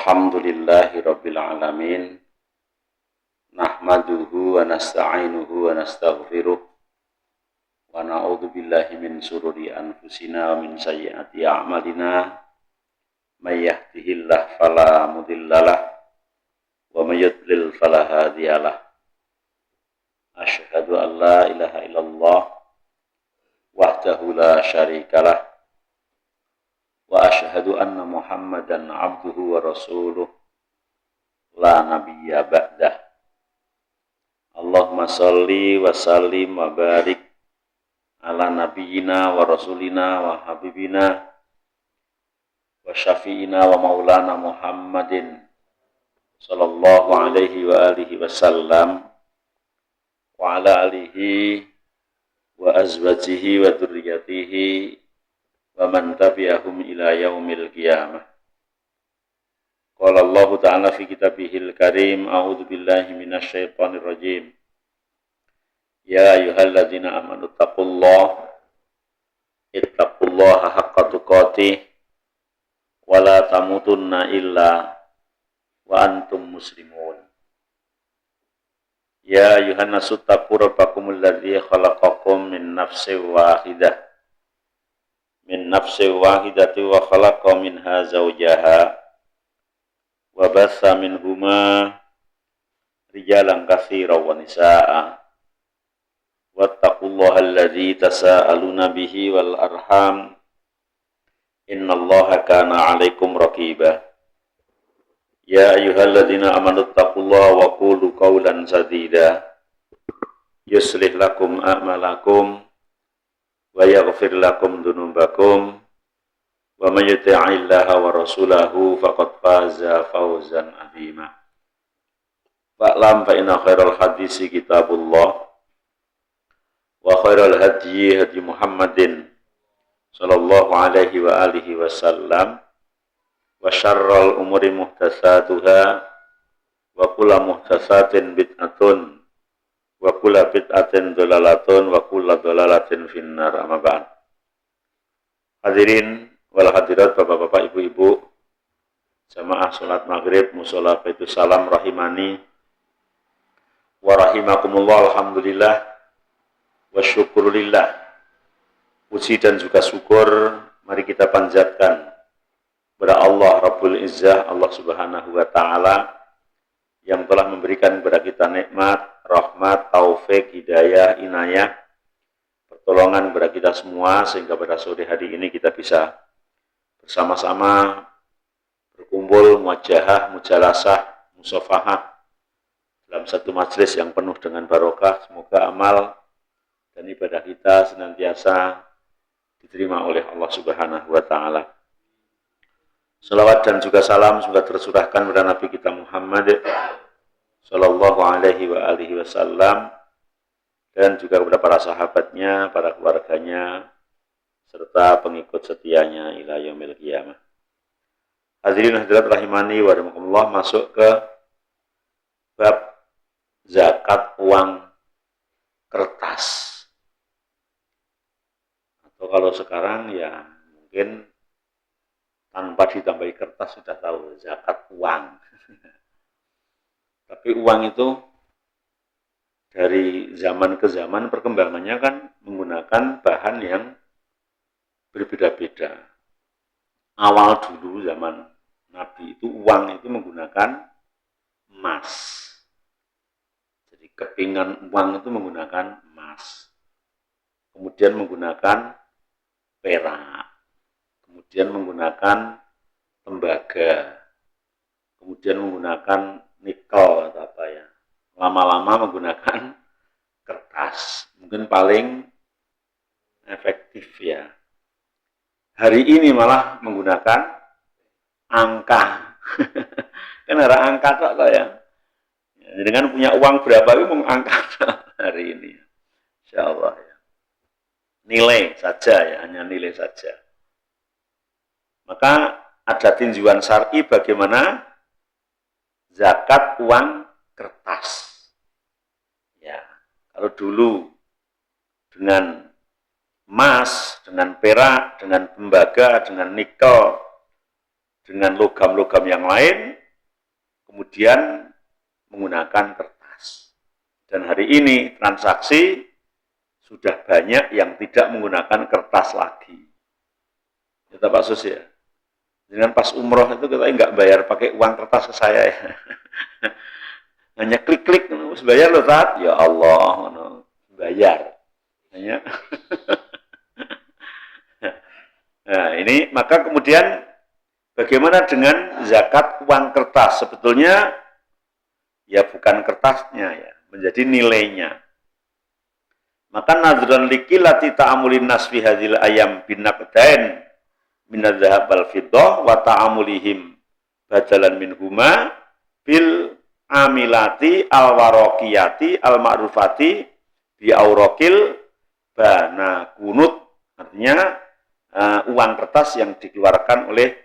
Alhamdulillahi Rabbil Alamin. Nahmaduhu wa nasta'inuhu wa nastaghfiruh. Wa na'udhu billahi min sururi anfusina wa min sayyiati a'malina. May yahdihillah fala mudhillalah wa may yudlil fala hadiyalah. Asyhadu an la ilaha illallah wahdahu la syarikalah. Wa asyhadu anna Muhammadan abduhu wa rasuluh la nabiyya ba'dah. Allahumma sholli wa sallim wa barik ala nabiyyina wa rasulina wa habibina wa syafi'ina wa maulana Muhammadin sallallahu alaihi wa alihi wasallam wa ala alihi wa azwajihi wa dzurriyyatihi wa man tabi'ahum ila yaumil qiyamah. Qala Allah Ta'ala fi kitabihil karim, a'udzu billahi minasyaitonir rajim. Ya ayyuhalladzina amanu ittaqullaha haqqa tuqatih wa la tamutunna illa wa antum muslimun. Ya ayyuhan nasu taqu rabbakumul ladzi khalaqakum min nafsin wahidati wa khalaqa minha zawjaha wa batha minhuma rijalan katsiran wa nisaa'a wattaqullaha alladzi tasaaluna bihi wal arham innallaha kana 'alaikum raqiba. Ya ayyuhalladzina amanu taqullaha wa qulu qawlan sadida yuslih lakum a'malakum wa yaghfir lakum dzunubakum wa may yuti'illaha wa rasulahu faqad faza fawzan 'azima. Fa'lam fa inna khairal hadisi kitabullah wa khairal hadyi hadyi Muhammadin sallallahu alaihi wa alihi wasallam wa syarral umuri muhdatsatuha wa kullu muhdatsatin bid'atun wa kullu bid'atin dhalalatun wa kullu dhalalatin finnar. Amma ba'd. Hadirin wal hadirat, bapak-bapak, ibu-ibu, jamaah salat maghrib mushola Baitus Salam rahimani wa rahimakumullah. Alhamdulillah wa syukurillah. Puji dan juga syukur mari kita panjatkan kepada Allah Rabbul Izzah, Allah Subhanahu wa Ta'ala, yang telah memberikan kepada kita nikmat, rahmat, taufik, hidayah, inayah, pertolongan kepada kita semua, sehingga pada sore hari ini kita bisa bersama-sama berkumpul, muwajahah, mujalasah, musafahah dalam satu majelis yang penuh dengan barokah. Semoga amal dan ibadah kita senantiasa diterima oleh Allah Subhanahu wa Ta'ala. Salawat dan juga salam semoga tercurahkan kepada Nabi kita Muhammad sallallahu alaihi wa alihi wasallam, dan juga kepada para sahabatnya, para keluarganya, serta pengikut setianya ila yaumil qiyamah. Hadirin hadirat rahimani wa rahimakumullah, masuk ke bab zakat uang kertas. Atau kalau sekarang ya mungkin tanpa ditambahi kertas sudah tahu zakat uang. Tapi uang itu dari zaman ke zaman perkembangannya kan menggunakan bahan yang berbeda-beda. Awal dulu zaman Nabi itu uang itu menggunakan emas. Jadi kepingan uang itu menggunakan emas. Kemudian menggunakan perak. Kemudian menggunakan tembaga, kemudian menggunakan nikel atau apa ya, lama-lama menggunakan kertas, mungkin paling efektif ya. Hari ini malah menggunakan angka, kan ada angka kok ya. Jadi kan punya uang berapa itu mengangkat hari ini, insya Allah ya. Nilai saja ya, hanya nilai saja. Maka ada tinjauan syar'i bagaimana zakat uang kertas. Ya, kalau dulu dengan emas, dengan perak, dengan tembaga, dengan nikel, dengan logam-logam yang lain, kemudian menggunakan kertas. Dan hari ini transaksi sudah banyak yang tidak menggunakan kertas lagi. Kita Pak Sus ya. Dengan pas umroh itu kita nggak bayar pakai uang kertas ke saya ya. Hanya klik-klik, bayar loh Tat. Ya Allah, bayar. Hanya. Nah ini maka kemudian bagaimana dengan zakat uang kertas? Sebetulnya ya bukan kertasnya ya, menjadi nilainya. Maka nadran likilati ta'amulin nas fi hadhil ayam bin naqdain minadz dzahab wal fiddah wa ta'amulihim badalan minhuma bil amilati al waraqiyati al ma'rufati bi auraqil banakunut. Artinya uang kertas yang dikeluarkan oleh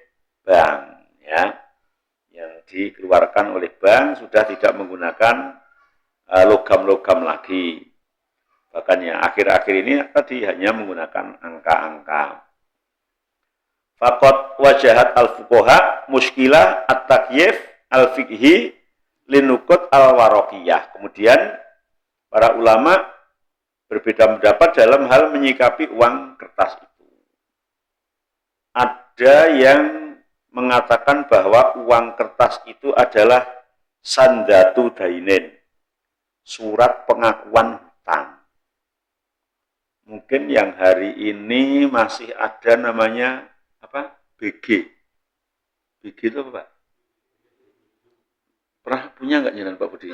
bank ya. Yang dikeluarkan oleh bank sudah tidak menggunakan logam-logam lagi. Bahkan ya akhir-akhir ini tadi hanya menggunakan angka-angka. Faqat wajahat al-fuqaha muskilah at-takyif al-fiqhi linukut al-waraqiyah. Kemudian para ulama berbeda pendapat dalam hal menyikapi uang kertas itu. Ada yang mengatakan bahwa uang kertas itu adalah sandatu dainin, surat pengakuan hutang. Mungkin yang hari ini masih ada namanya apa? BG. BG itu apa, Pak? Pernah punya nggak jalan Pak Budi?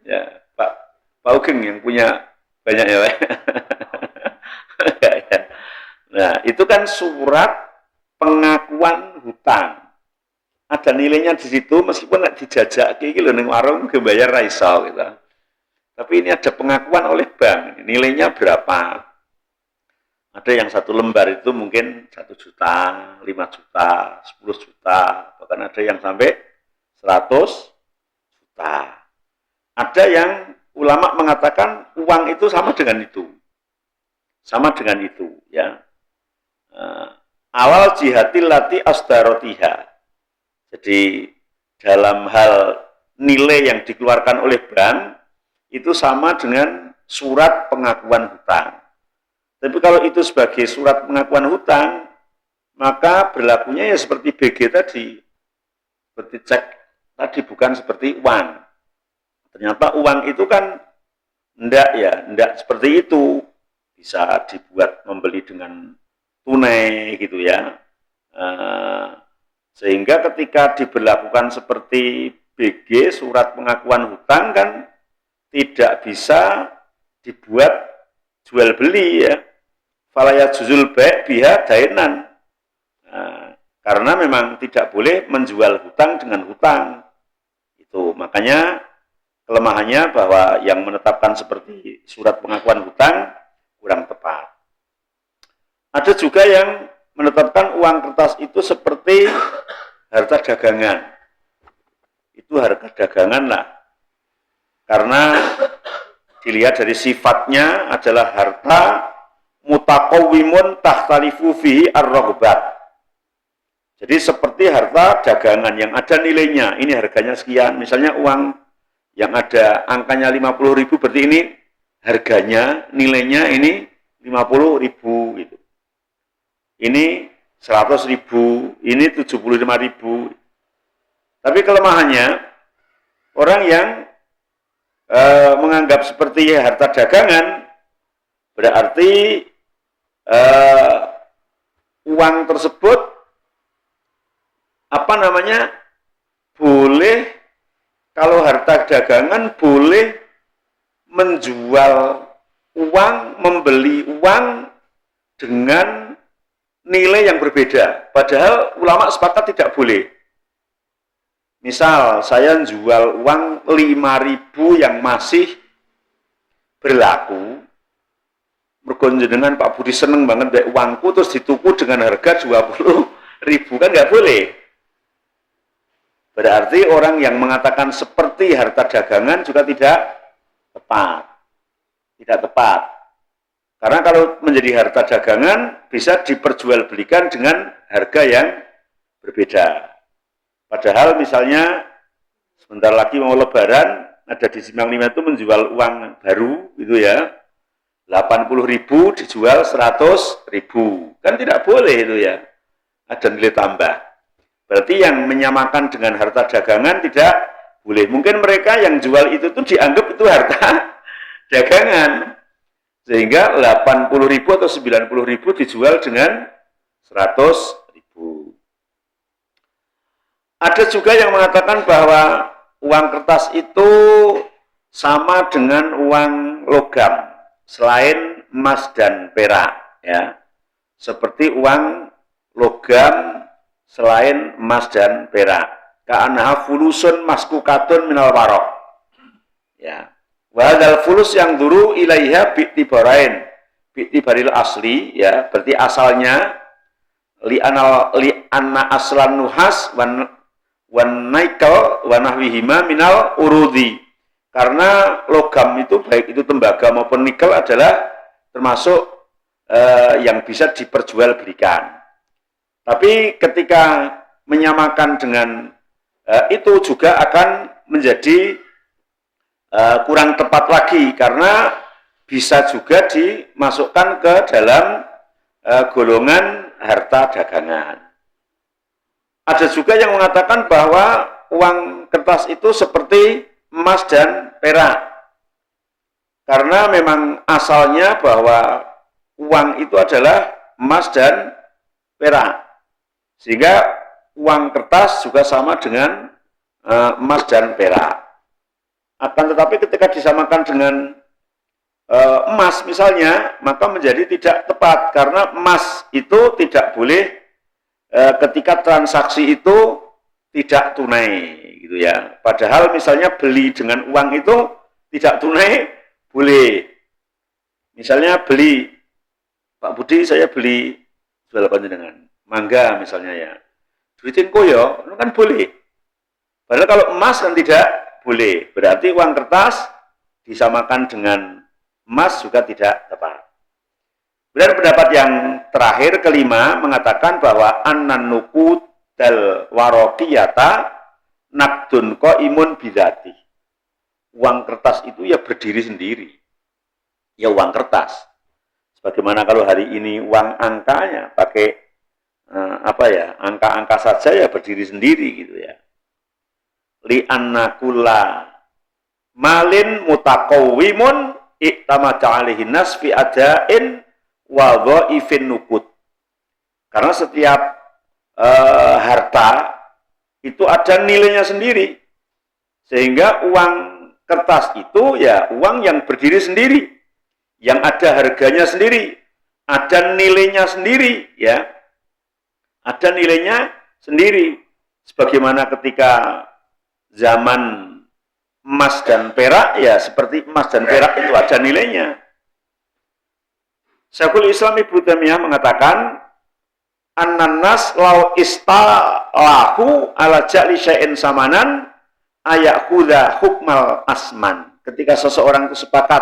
Ya, Pak Ugeng yang punya banyak ya, Pak. Nah, itu kan surat pengakuan hutang. Ada nilainya di situ, meskipun nggak dijajak kayak gitu ning warung bayar ra iso gitu. Tapi ini ada pengakuan oleh bank, nilainya berapa? Ada yang satu lembar itu mungkin 1 juta, 5 juta, 10 juta, bahkan ada yang sampai 100 juta. Ada yang ulama mengatakan uang itu sama dengan itu. Sama dengan itu, ya. Awal jihatil lati asdarotiha. Jadi dalam hal nilai yang dikeluarkan oleh bank itu sama dengan surat pengakuan hutang. Tapi kalau itu sebagai surat pengakuan hutang, maka berlakunya ya seperti BG tadi. Seperti cek tadi, bukan seperti uang. Ternyata uang itu kan enggak seperti itu. Bisa dibuat membeli dengan tunai gitu ya. Sehingga ketika diberlakukan seperti BG, surat pengakuan hutang kan tidak bisa dibuat jual beli ya. Falaya juzul baik biha dainan. Karena memang tidak boleh menjual hutang dengan hutang. Itu makanya kelemahannya bahwa yang menetapkan seperti surat pengakuan hutang kurang tepat. Ada juga yang menetapkan uang kertas itu seperti harta dagangan. Itu harta dagangan lah. Karena dilihat dari sifatnya adalah harta mutaqawwimun tahtalifu fihi ar-raghbat. Jadi seperti harta dagangan yang ada nilainya. Ini harganya sekian. Misalnya uang yang ada angkanya 50.000 berarti ini harganya, nilainya ini 50.000 gitu. Ini 100.000, ini 75.000. Tapi kelemahannya orang yang menganggap seperti harta dagangan berarti uang tersebut boleh, kalau harta dagangan boleh menjual uang, membeli uang dengan nilai yang berbeda. Padahal ulama sepakat tidak boleh. Misal saya jual uang 5.000 yang masih berlaku, mergo jenengan Pak Budi seneng banget dek uangku terus dituku dengan harga 20.000, kan nggak boleh. Berarti orang yang mengatakan seperti harta dagangan juga tidak tepat. tidak tepat. Karena kalau menjadi harta dagangan bisa diperjualbelikan dengan harga yang berbeda. Padahal misalnya sebentar lagi mau lebaran, ada di Simpang 5 itu menjual uang baru gitu ya. 80.000 dijual 100.000. Kan tidak boleh itu ya. Ada nilai tambah. Berarti yang menyamakan dengan harta dagangan tidak boleh. Mungkin mereka yang jual itu tuh dianggap itu harta dagangan. Sehingga 80.000 atau 90.000 dijual dengan 100.000. Ada juga yang mengatakan bahwa uang kertas itu sama dengan uang logam selain emas dan perak, ya. Seperti uang logam selain emas dan perak. Ka'annaha fulusun maskukatun minal warok. Ya. Wa hadzal fulus yang duru ilaiha bi'tibarain. Bi'tibaril asli, ya, berarti asalnya li anna aslan nuhas wan naikel wa nahwihima minal urudi. Karena logam itu baik itu tembaga maupun nikel adalah termasuk yang bisa diperjualbelikan. Tapi ketika menyamakan dengan itu juga akan menjadi kurang tepat lagi karena bisa juga dimasukkan ke dalam golongan harta dagangan. Ada juga yang mengatakan bahwa uang kertas itu seperti emas dan perak. Karena memang asalnya bahwa uang itu adalah emas dan perak. Sehingga uang kertas juga sama dengan emas dan perak. Akan tetapi ketika disamakan dengan emas misalnya, maka menjadi tidak tepat. Karena emas itu tidak boleh ketika transaksi itu tidak tunai gitu ya. Padahal misalnya beli dengan uang itu tidak tunai boleh. Misalnya beli, Pak Budi saya beli jual panjenengan mangga misalnya ya. Duitin koyo, itu kan boleh. Padahal kalau emas kan tidak boleh. Berarti uang kertas disamakan dengan emas juga tidak tepat. Kemudian pendapat yang terakhir kelima mengatakan bahwa annan nuqud dal warokiyata nakdun qaimun bidzati. Uang kertas itu ya berdiri sendiri. Ya uang kertas. Sebagaimana kalau hari ini uang angkanya pakai angka-angka saja ya berdiri sendiri gitu ya. Li anna kulla malin mutaqawwimun iktamata alaihi nas fi adain wa dhaifin nuqud. Karena setiap harta itu ada nilainya sendiri. Sehingga uang kertas itu ya uang yang berdiri sendiri, yang ada harganya sendiri, ada nilainya sendiri, ya. Ada nilainya sendiri. Sebagaimana ketika zaman emas dan perak, ya seperti emas dan perak itu ada nilainya. Syekhul Islam Ibnu Taimiyah mengatakan an-nas law istalahu ala ja'li syai'in samanan ayakhudha hukmal asman. Ketika seseorang itu sepakat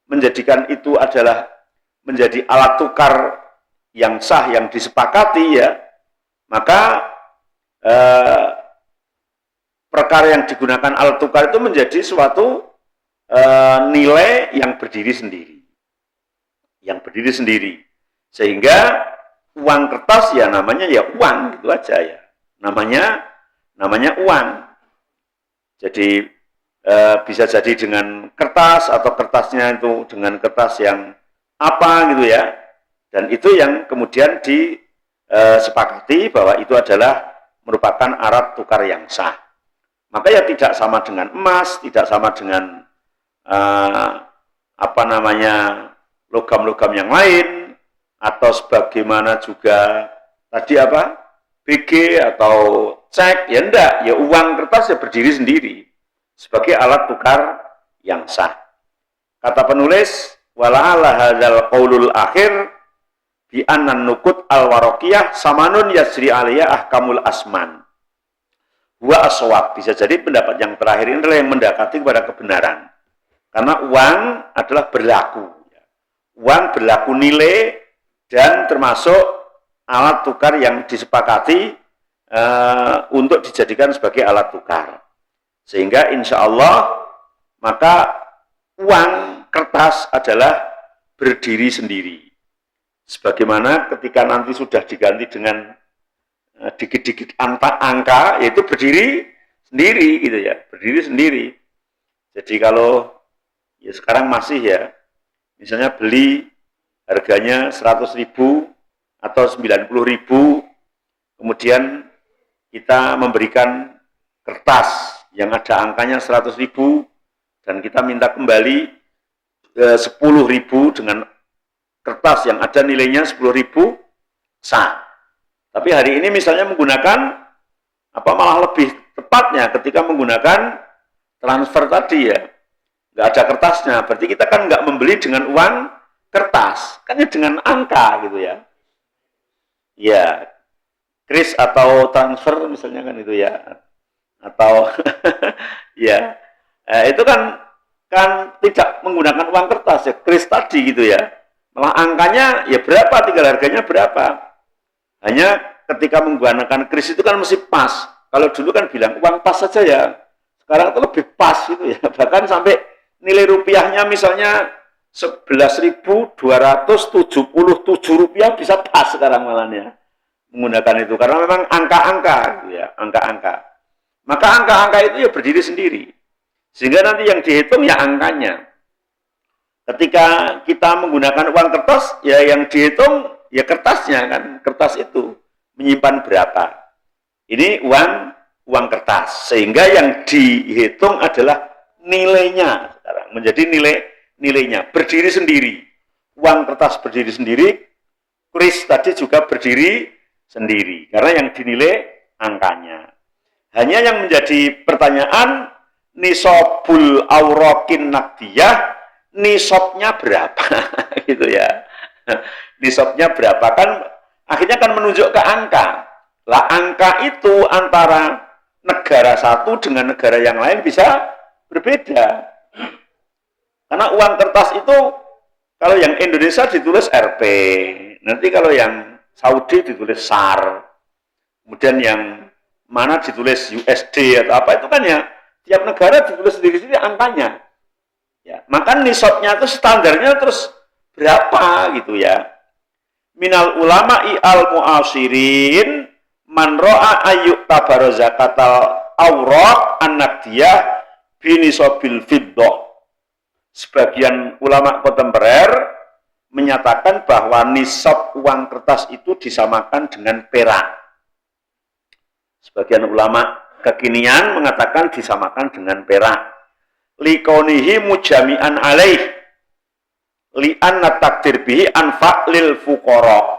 menjadikan itu adalah menjadi alat tukar yang sah yang disepakati ya, maka perkara yang digunakan alat tukar itu menjadi suatu nilai yang berdiri sendiri. Yang berdiri sendiri. Sehingga uang kertas ya namanya ya uang gitu aja ya. Namanya uang. Jadi bisa jadi dengan kertas atau kertasnya itu dengan kertas yang apa gitu ya. Dan itu yang kemudian disepakati bahwa itu adalah merupakan alat tukar yang sah. Maka ya tidak sama dengan emas, tidak sama dengan logam-logam yang lain, atau sebagaimana juga tadi BG atau cek, ya enggak, ya uang kertas ya berdiri sendiri sebagai alat tukar yang sah. Kata penulis, wala'ala hadzal qaulul akhir bi annan nuqud al-waraqiyah samanun yasri alaiya ahkamul asman. Wa aswab, bisa jadi pendapat yang terakhir ini adalah yang mendekati kepada kebenaran. Karena uang adalah berlaku. Uang berlaku nilai dan termasuk alat tukar yang disepakati untuk dijadikan sebagai alat tukar. Sehingga insya Allah maka uang kertas adalah berdiri sendiri. Sebagaimana ketika nanti sudah diganti dengan dikit-dikit angka, yaitu berdiri sendiri gitu ya, berdiri sendiri. Jadi kalau ya sekarang masih ya, misalnya beli harganya 100.000 atau 90.000, kemudian kita memberikan kertas yang ada angkanya 100.000 dan kita minta kembali 10.000 dengan kertas yang ada nilainya 10.000, sah. Tapi hari ini misalnya menggunakan malah lebih tepatnya ketika menggunakan transfer tadi ya, nggak ada kertasnya, berarti kita kan nggak membeli dengan uang kertas, kan ya dengan angka gitu ya. Ya, kris atau transfer misalnya kan itu ya, atau ya, itu kan tidak menggunakan uang kertas ya, kris tadi gitu ya. Malah angkanya ya berapa, tinggal harganya berapa. Hanya ketika menggunakan kris itu kan mesti pas. Kalau dulu kan bilang uang pas saja ya, sekarang itu lebih pas gitu ya. Bahkan sampai nilai rupiahnya misalnya 11.277 rupiah bisa pas sekarang malahnya menggunakan itu, karena memang angka-angka gitu ya, angka-angka. Maka angka-angka itu ya berdiri sendiri, sehingga nanti yang dihitung ya angkanya. Ketika kita menggunakan uang kertas ya yang dihitung ya kertasnya kan, kertas itu menyimpan berapa. Ini uang kertas, sehingga yang dihitung adalah nilainya sekarang, menjadi nilainya berdiri sendiri. Uang kertas berdiri sendiri, kris tadi juga berdiri sendiri, karena yang dinilai angkanya. Hanya yang menjadi pertanyaan, nisobul aurokin nakdiyah, nisabnya berapa gitu ya. Nisabnya berapa kan akhirnya kan menunjuk ke angka. Lah angka itu antara negara satu dengan negara yang lain bisa berbeda. Karena uang kertas itu kalau yang Indonesia ditulis Rp, nanti kalau yang Saudi ditulis SAR, kemudian yang mana ditulis USD atau apa, itu kan ya tiap negara ditulis sendiri-sendiri angkanya. Ya, maka nisabnya itu standarnya terus berapa gitu ya. Minal ulama'i al-mu'asirin man ro'a ayyuk tabaru zakatal awraq an-nakdiyah binisabil fiddah. Sebagian ulama kontemporer menyatakan bahwa nisab uang kertas itu disamakan dengan perak. Sebagian ulama kekinian mengatakan disamakan dengan perak. Likonihi mujami'an alaih li'anna takdir bihi anfa' lil fuqara,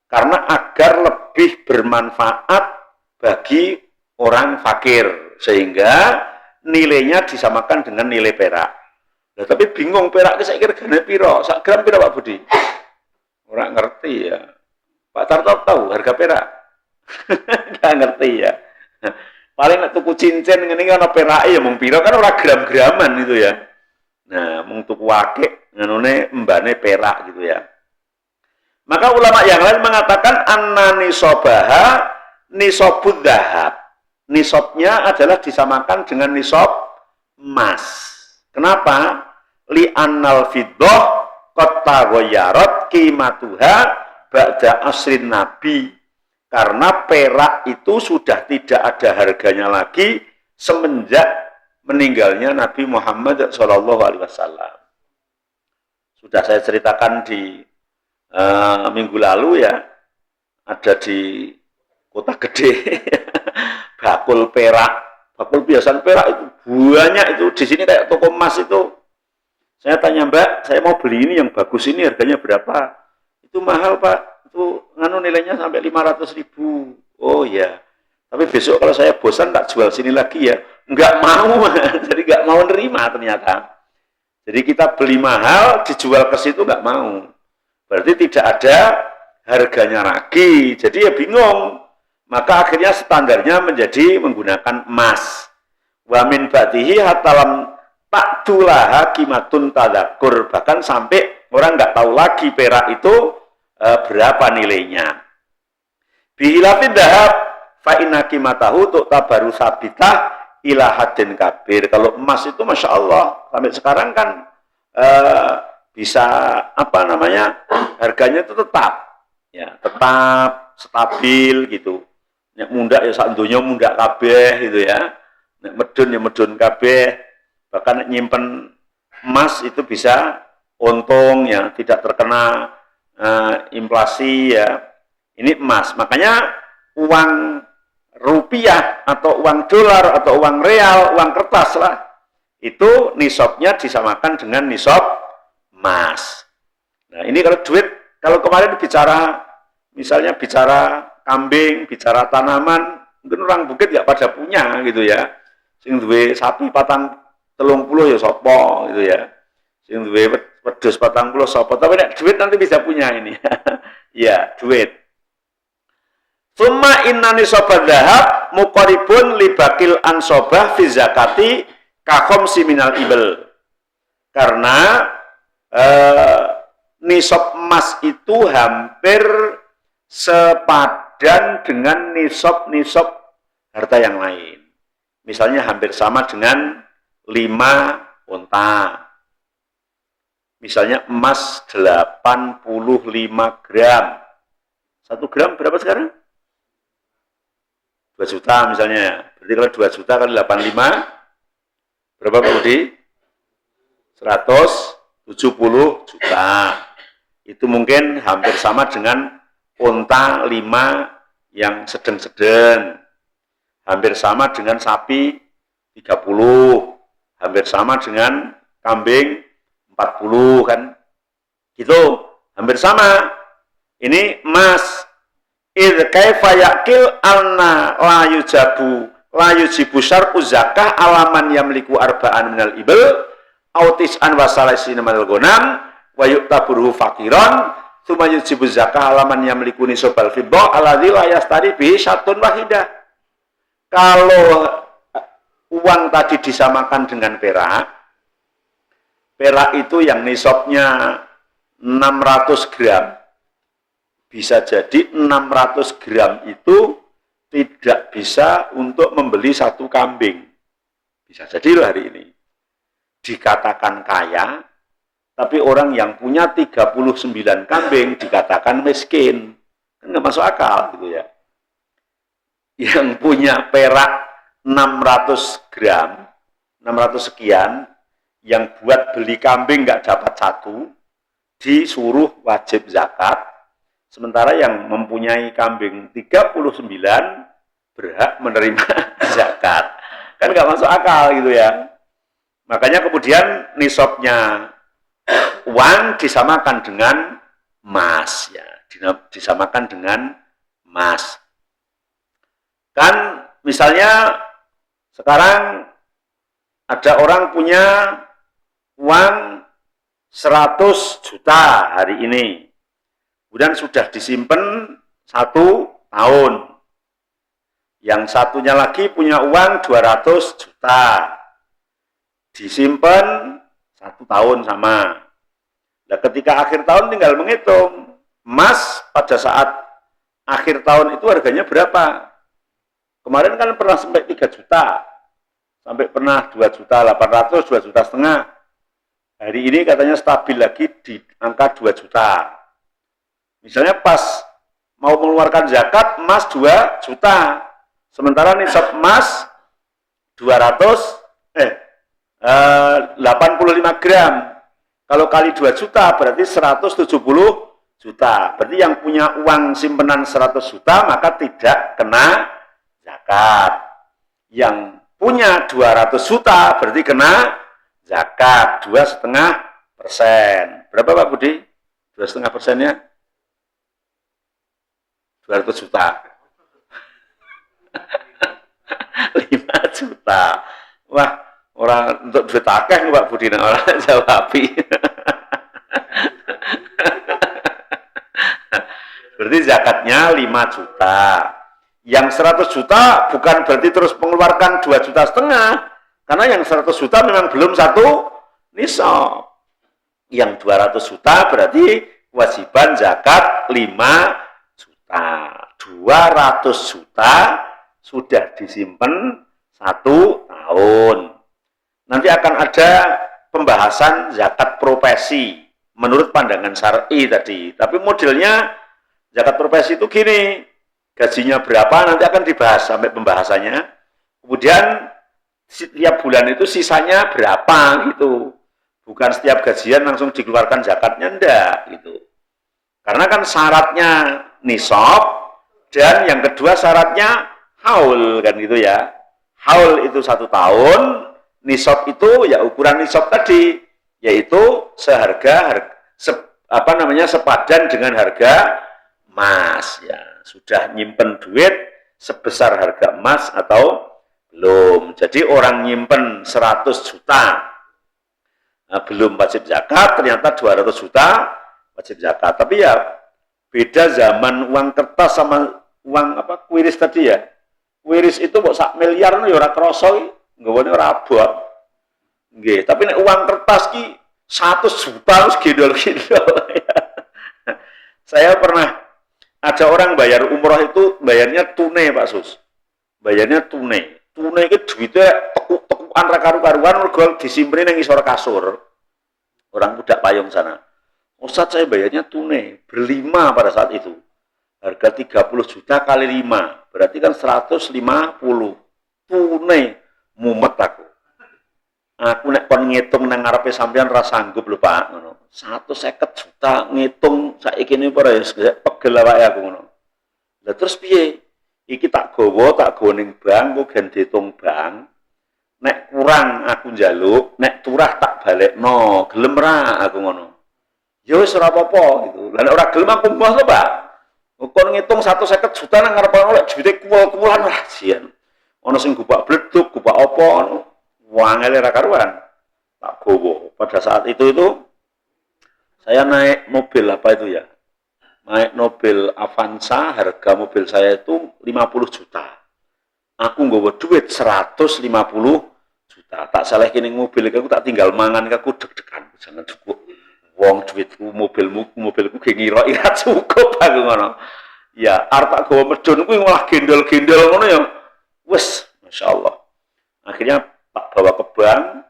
karena agar lebih bermanfaat bagi orang fakir, sehingga nilainya disamakan dengan nilai perak. Nah, tapi bingung perak ki saiki regane piro? Sak gram piro Pak Budi? Ora ngerti ya. Pak Tarto tahu harga perak? Enggak ngerti ya. Paling nek tuku cincin ngene iki ana perake ya mung piro, kan ora gram-graman gitu ya. Nah, mung tuku akik nganone embane perak gitu ya. Maka ulama yang lain mengatakan anna nisabaha nisabud dzahab. Nisabnya adalah disamakan dengan nisab emas. Kenapa? Li annal fiddah qad taghayyarat qimatuha ba'da asrin nabi. Karena perak itu sudah tidak ada harganya lagi semenjak meninggalnya Nabi Muhammad SAW. Sudah saya ceritakan di minggu lalu ya, ada di Kota Gede bakul perak, bakul biasan perak itu banyak itu di sini kayak toko emas itu. Saya tanya Mbak, saya mau beli ini yang bagus ini harganya berapa? Itu mahal Pak, itu nilainya sampai 500.000. Oh ya, tapi besok kalau saya bosan tak jual sini lagi ya. Enggak mau, jadi enggak mau nerima ternyata. Jadi kita beli mahal, dijual ke situ enggak mau. Berarti tidak ada harganya lagi. Jadi ya bingung. Maka akhirnya standarnya menjadi menggunakan emas. Wa min batihi hatalam Ta'dulaha kimatun tadzakur, bahkan sampai orang nggak tahu lagi perak itu berapa nilainya. Bihilafid dahab fa inna qimatahu tu'tabaru sabitah ila haddin kabir. Kalau emas itu Masya Allah sampai sekarang kan bisa apa namanya, harganya itu tetap ya, tetap stabil gitu. Nek mundak ya sak donya mundak kabeh gitu ya. Nek medun ya medun kabeh. Bahkan nyimpen emas itu bisa untung ya, tidak terkena inflasi ya. Ini emas, makanya uang rupiah atau uang dolar atau uang real, uang kertas lah, itu nisabnya disamakan dengan nisab emas. Nah ini kalau duit, kalau kemarin bicara, misalnya bicara kambing, bicara tanaman, mungkin orang bukit nggak pada punya gitu ya. Sing duwe sapi 30 ya sopo gitu ya. Sing duwe wedhus 40 sopo, tapi nek duit nanti bisa punya ini. Ya, duit. Summa inna nisabad dzahab muqaribun li baqil ansobah fi zakati ka khamsi minal ibl. Karena nisab emas itu hampir sepadan dengan nisab harta yang lain. Misalnya hampir sama dengan 5 unta. Misalnya emas 85 gram. 1 gram berapa sekarang? 2 juta misalnya. Berarti kalau 2 juta kali 85 berapa Pak Budi? 170 juta. Itu mungkin hampir sama dengan unta 5 yang sedang-sedang. Hampir sama dengan sapi 30. Hampir sama dengan kambing 40 kan. Gitu, hampir sama. Ini emas. Idh kaifa yaqil anna la yujibu syar'u zakah alaman yamliku arba'an minal ibl au tis'an wa salasina minal ghanam wa yu'taburuhu faqiran tsumma yujibu zakah alaman yamliku nisabal fiddah alladzi la yastari bihi syatun wahidah. Kalau uang tadi disamakan dengan perak, perak itu yang nisabnya 600 gram, bisa jadi 600 gram itu tidak bisa untuk membeli 1 kambing. Bisa jadi loh hari ini. Dikatakan kaya, tapi orang yang punya 39 kambing dikatakan miskin. Kan nggak masuk akal gitu ya. Yang punya perak 600 gram, 600 sekian, yang buat beli kambing nggak dapat 1, disuruh wajib zakat, sementara yang mempunyai kambing 39 berhak menerima zakat. Kan nggak masuk akal gitu ya. Makanya kemudian nisabnya uang disamakan dengan emas ya, disamakan dengan emas. Kan misalnya sekarang ada orang punya uang 100 juta hari ini, kemudian sudah disimpan 1 tahun, yang satunya lagi punya uang 200 juta, disimpan 1 tahun sama. Nah, ketika akhir tahun tinggal menghitung, emas pada saat akhir tahun itu harganya berapa? Kemarin kan pernah sampai 3 juta, sampai pernah 2.800.000, 2,5 juta. Hari ini katanya stabil lagi di angka 2 juta. Misalnya pas mau mengeluarkan zakat, emas 2 juta. Sementara nisab emas 85 gram. Kalau kali 2 juta berarti 170 juta. Berarti yang punya uang simpenan 100 juta maka tidak kena zakat. Yang punya 200 juta berarti kena zakat 2,5%. Berapa Pak Budi? 2,5%-nya? 200 juta. 5 juta. Wah, orang untuk duit akeh Pak Budi, nah orang jawabi. Berarti zakatnya 5 juta. Yang 100 juta bukan berarti terus mengeluarkan 2,5 juta. Karena yang 100 juta memang belum satu nisab. Yang 200 juta berarti kewajiban zakat 5 juta. 200 juta sudah disimpan 1 tahun. Nanti akan ada pembahasan zakat profesi menurut pandangan syar'i tadi. Tapi modelnya zakat profesi itu gini, gajinya berapa nanti akan dibahas sampai pembahasannya. Kemudian setiap bulan itu sisanya berapa gitu. Bukan setiap gajian langsung dikeluarkan zakatnya, enggak gitu. Karena kan syaratnya nisab dan yang kedua syaratnya haul kan gitu ya. Haul itu 1 tahun, nisab itu ya ukuran nisab tadi, yaitu sepadan dengan harga emas ya. Sudah nyimpen duit sebesar harga emas atau belum. Jadi orang nyimpen 100 juta belum wajib zakat, ternyata 200 juta wajib zakat. Tapi ya beda zaman uang kertas sama uang kuiris tadi ya. Kuiris itu kok 1 miliar ya ora krasa iki, nggawane ora abot. Nggih, tapi nek uang kertas ki 100 juta wis gendol-gendol. Saya pernah ada orang bayar umroh itu bayarnya tunai Pak Sus. Bayarnya tunai. Tunai itu duitnya tekuk-tekukan ra karu-karuan mergo disimpeni nang isor kasur. Orang budak payung sana. Ustaz saya bayarnya tunai, berlima pada saat itu. Harga 30 juta kali 5, berarti kan 150. Tunai, mumet aku. Aku nek kon ngitung nang ngarepe sampean ra sanggup lho Pak, ngono. 150 juta ngitung saiki ini ora ya pegel awake aku ngono. Lah terus piye? Iki tak gawa ning bank, kok gen diitung bank. Nek kurang aku njaluk, nek turah tak balekno. Gelem ra aku ngono. Ya wis ora apa-apa gitu. Lah nek ora gelem aku mbah to, Pak. Kon ngitung 150 juta nang ngarep oleh duwite kuwul-kuwulan lah jian. Ana sing gupak bleduk, gupak apa ngono. Wangele ra karuan. Tak gawa. Pada saat itu saya naik mobil apa itu ya? Naik mobil Avanza, harga mobil saya itu 50 juta. Aku nggawa duit 150 juta. Tak salah kene mobil aku tak tinggal mangan aku deg-degan. Jangan cukup. Wong duitku mobilku ge ngira ora cukup aku ngono. Ya, arep tak gawa medun kuwi malah gendol-gendol ngono ya. Wes, masyaallah. Akhirnya tak bawa ke bank.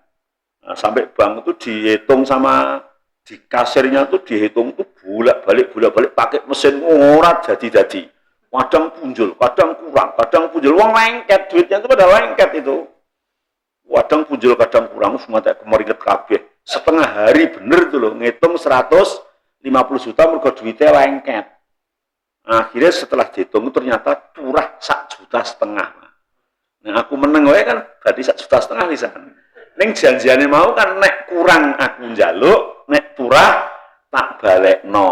Nah, sampai bank itu dihitung sama di kasirnya tuh dihitung tuh bolak-balik pakai mesin ora jadi. Kadang punjul, kadang kurang, kadang punjul. Wong lengket duitnya itu pada lengket itu. Kadang punjul, kadang kurang, semua tak kemeringet kabeh. Setengah hari bener itu loh, ngitung 150 juta mergo duitnya lengket. Akhirnya setelah dihitung ternyata turah 1,5 juta. Nah aku meneng wae kan berarti 1,5 juta di sana. Ning janjiane mau kan nek kurang aku njaluk, nek turah tak balekno.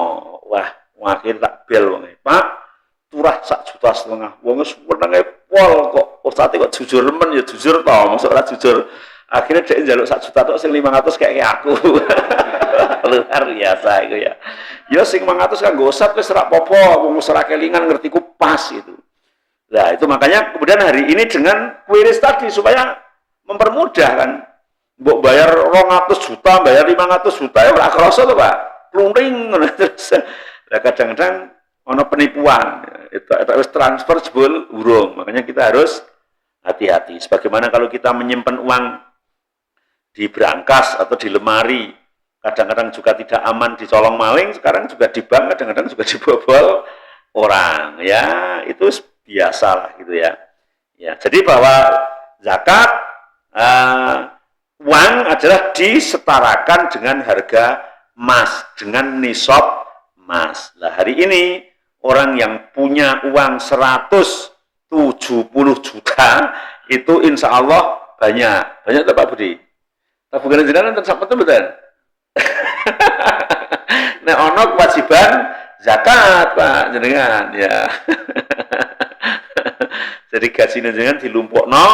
Wah, akhir tak bel wong Pak, turah 1,5 juta. Wong wis menenge pol kok. Ustaz kok jujur men ya jujur to, mosok ora jujur. Akhirnya dia njaluk 1 juta tok sing 500 kayak aku. Luar biasa itu ya. Ya sing 500 kan nggo usat wis ora apa-apa, wong wis ora kelingan ngerti ku pas itu. Nah, itu makanya kemudian hari ini dengan kuiris tadi supaya mempermudah kan. Mbok bayar 200 juta, bayar 500 juta ya ora krasa to, Pak. Plunding ngono terus. Lah kadang-kadang ono penipuan. Itu wis transfer jebul urung. Makanya kita harus hati-hati. Sebagaimana kalau kita menyimpan uang di brankas atau di lemari, kadang-kadang juga tidak aman dicolong maling, sekarang juga di bank kadang-kadang juga dibobol orang. Ya, itu biasalah gitu ya. Ya, jadi bahwa zakat uang adalah disetarakan dengan harga emas, dengan nisab emas. Nah, hari ini orang yang punya uang 170 juta itu insya Allah banyak. Banyak tak Pak Budi? Tak bukan jenengan enten sak betul betul. Nek ono kewajiban zakat Pak jenengan ya. Jadi gaji jenengan dilumpukno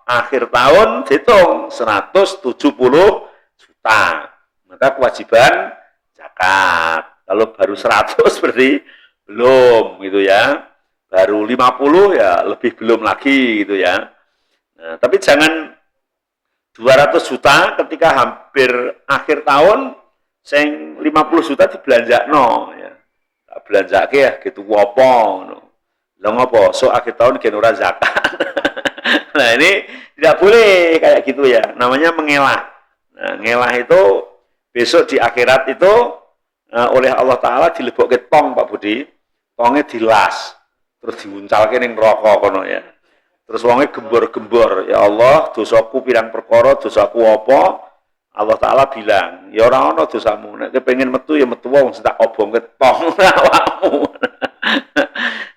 akhir tahun dihitung 170 juta. Maka kewajiban zakat. Kalau baru 100 berarti belum gitu ya. Baru 50 ya lebih belum lagi gitu ya. Nah, tapi jangan 200 juta ketika hampir akhir tahun sing 50 juta dibelanjakno ya. Tak belanjake ya gitu apa ngono. Lah ngopo? So akhir tahun gen ora zakat. Nah, ini tidak boleh kayak gitu ya. Namanya mengelah. Nah, ngelah itu besok di akhirat itu oleh Allah Ta'ala dilebokke tong Pak Budi. Tongnya dilas. Terus diuncalke ning neraka kono ya. Terus wonge gembor-gembor, ya Allah, dosaku pirang perkara, dosaku apa? Allah Ta'ala bilang, ya ora ana dosamu, nek kepengin metu ya metu wong tak obongke tong awakmu.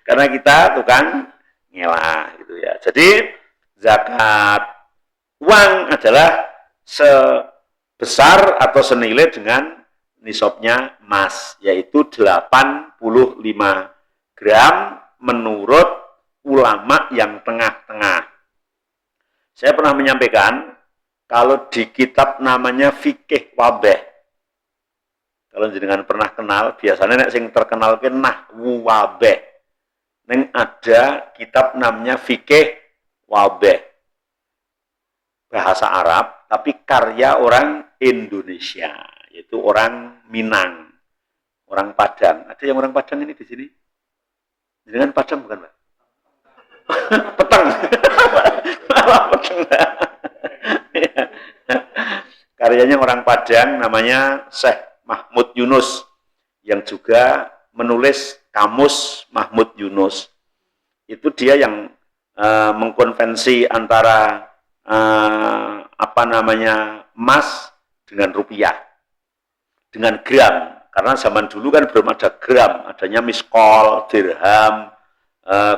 Karena kita tukang ngelah gitu ya. Jadi zakat uang adalah sebesar atau senilai dengan nisabnya emas, yaitu 85 gram menurut ulama yang tengah-tengah. Saya pernah menyampaikan, kalau di kitab namanya Fikih Wadih. Kalau jenengan pernah kenal, biasanya nek sing terkenal ke Nahwu Wadih. Neng ada kitab namanya Fikih Wadih. Bahasa Arab, tapi karya orang Indonesia, yaitu orang Minang, orang Padang. Ada yang orang Padang ini di sini? Jenengan Padang bukan, Pak? Peteng. Peteng. Karyanya orang Padang namanya Syekh Mahmud Yunus yang juga menulis Kamus Mahmud Yunus. Itu dia yang mengkonvensi antara emas dengan rupiah, dengan gram. Karena zaman dulu kan belum ada gram, adanya miskol, dirham,